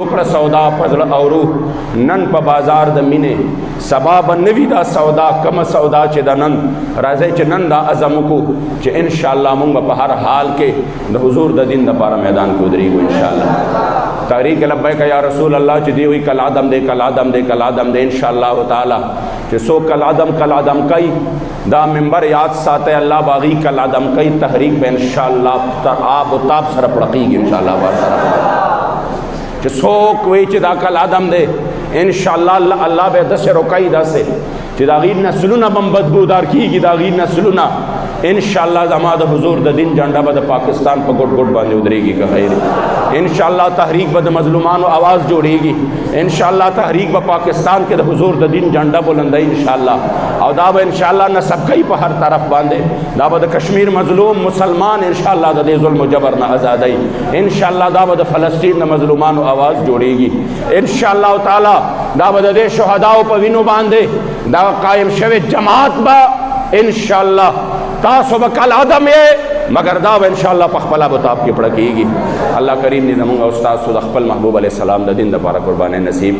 وکړه سودا په زړه او روح نن په بازار د مینې سبا به نوي دا سودا کومه سودا چې د نن راځئ چې نن دا عزم وکړو چې انشاءالله موږ به په هر حال کې د حضور د دین دپاره میدان کې ودرېږو انشاءالله. تحریک لبیک یا رسول الله چې دی وی کالعدم دی کالعدم دی کالعدم دی انشاءالله تعالی چې څوک کالعدم کوي دا منبر یاد ساته الله باغی کالعدم کوي تحریک به انشاءالله تر آب و تاب سره پړقېږي انشاءالله ورسره چې څوک وی چې دا کالعدم دی انشاءالله الله به داسې روکایي داسې چې د هغې نسلونه به هم بدبودار کېږي د هغې نسلونه انشاءالله زما د حضور د دین جنډه به د پاکستان په ګوټ ګوټ باندې ودرېږي که خیر انشاءالله تحریک به د مظلومانو آواز جوړېږي انشاءالله تحریک به پاکستان کې د حضور د دین جنډه بلندوي انشاءالله او دا به انشاءالله نصب کوي په هر طرف باندې دا به د کشمیر مظلوم مسلمان انشاءالله د دې ظلم و جبر نه ازادوي انشاءالله دا به د فلسطین د مظلومانو آواز جوړېږي انشاءالله تعالی دا به د دې شهداو په وینو باندې دا قائم شوی جماعت به انشاءالله تاسو به کالعدم یې مگر دا به انشاءالله په خپله به تاب کې پړه کېږي. الله کریم دې زموږ او ستاسو د خپل محبوب علیه السلام د دین دپاره قربانۍ نصیب